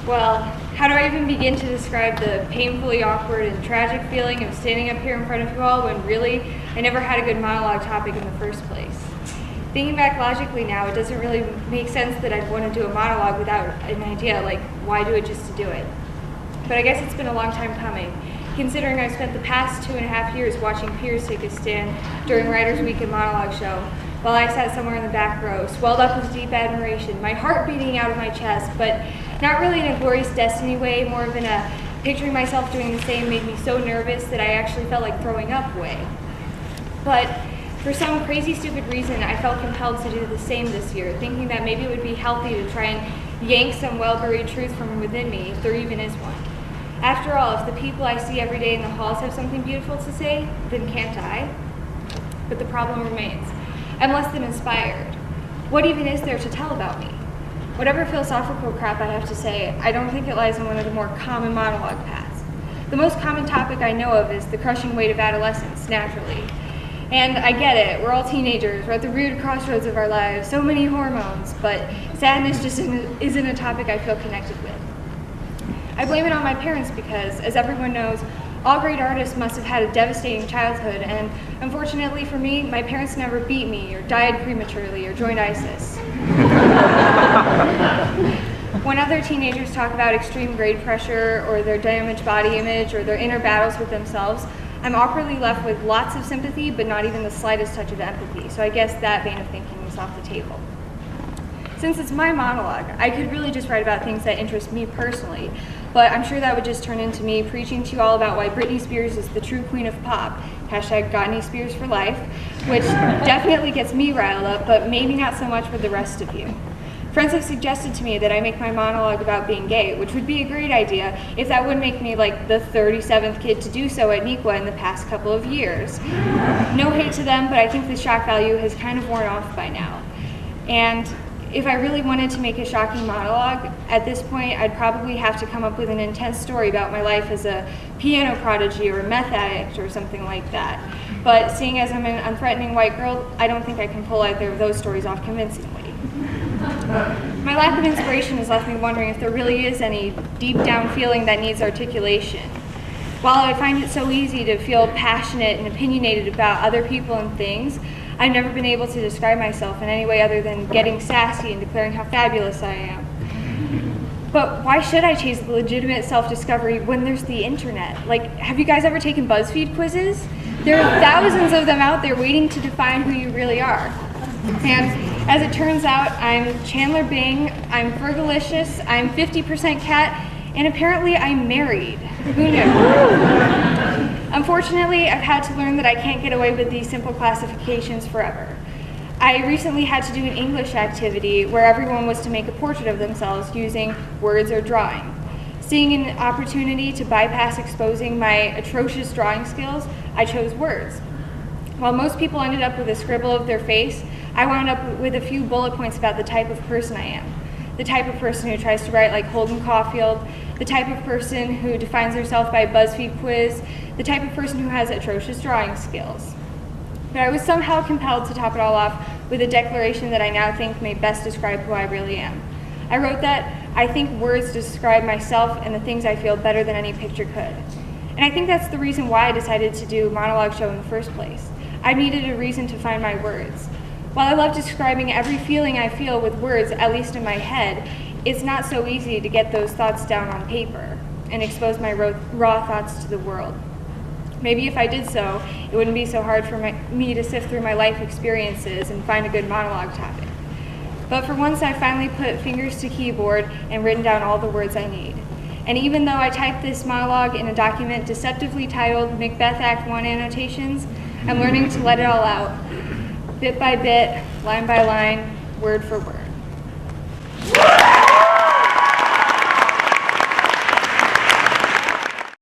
Well, how do I even begin to describe the painfully awkward and tragic feeling of standing up here in front of you all when really I never had a good monologue topic in the first place? Thinking back logically now, it doesn't really make sense that I'd want to do a monologue without an idea, like why do it just to do it? But I guess it's been a long time coming, considering I've spent the past 2.5 years watching peers take a stand during Writers' Week and Monologue Show, while I sat somewhere in the back row, swelled up with deep admiration, my heart beating out of my chest, but not really in a glorious destiny way, more of in a picturing myself doing the same made me so nervous that I actually felt like throwing up way. But for some crazy stupid reason, I felt compelled to do the same this year, thinking that maybe it would be healthy to try and yank some well-buried truth from within me, if there even is one. After all, if the people I see every day in the halls have something beautiful to say, then can't I? But the problem remains. I'm less than inspired. What even is there to tell about me? Whatever philosophical crap I have to say, I don't think it lies in one of the more common monologue paths. The most common topic I know of is the crushing weight of adolescence, naturally. And I get it, we're all teenagers, we're at the rude crossroads of our lives, so many hormones, but sadness just isn't a topic I feel connected with. I blame it on my parents because, as everyone knows, all great artists must have had a devastating childhood, and unfortunately for me, my parents never beat me or died prematurely or joined ISIS. When other teenagers talk about extreme grade pressure or their damaged body image or their inner battles with themselves, I'm awkwardly left with lots of sympathy, but not even the slightest touch of empathy, so I guess that vein of thinking is off the table. Since it's my monologue, I could really just write about things that interest me personally, but I'm sure that would just turn into me preaching to you all about why Britney Spears is the true queen of pop, #GotAnySpears for life, which definitely gets me riled up, but maybe not so much with the rest of you. Friends have suggested to me that I make my monologue about being gay, which would be a great idea if that would make me like the 37th kid to do so at NEQA in the past couple of years. No hate to them, but I think the shock value has kind of worn off by now. And if I really wanted to make a shocking monologue, at this point I'd probably have to come up with an intense story about my life as a piano prodigy or a meth addict or something like that. But seeing as I'm an unthreatening white girl, I don't think I can pull either of those stories off convincingly. My lack of inspiration has left me wondering if there really is any deep down feeling that needs articulation. While I find it so easy to feel passionate and opinionated about other people and things, I've never been able to describe myself in any way other than getting sassy and declaring how fabulous I am. But why should I chase legitimate self-discovery when there's the internet? Like, have you guys ever taken BuzzFeed quizzes? There are thousands of them out there waiting to define who you really are. And as it turns out, I'm Chandler Bing, I'm Fergalicious, I'm 50% cat, and apparently I'm married. Who knew? Unfortunately, I've had to learn that I can't get away with these simple classifications forever. I recently had to do an English activity where everyone was to make a portrait of themselves using words or drawing. Seeing an opportunity to bypass exposing my atrocious drawing skills, I chose words. While most people ended up with a scribble of their face, I wound up with a few bullet points about the type of person I am. The type of person who tries to write like Holden Caulfield, the type of person who defines herself by a BuzzFeed quiz, the type of person who has atrocious drawing skills. But I was somehow compelled to top it all off with a declaration that I now think may best describe who I really am. I wrote that I think words describe myself and the things I feel better than any picture could. And I think that's the reason why I decided to do a monologue show in the first place. I needed a reason to find my words. While I love describing every feeling I feel with words, at least in my head, it's not so easy to get those thoughts down on paper and expose my raw thoughts to the world. Maybe if I did so, it wouldn't be so hard for me to sift through my life experiences and find a good monologue topic. But for once, I finally put fingers to keyboard and written down all the words I need. And even though I typed this monologue in a document deceptively titled Macbeth Act 1 Annotations, I'm learning to let it all out, bit by bit, line by line, word for word.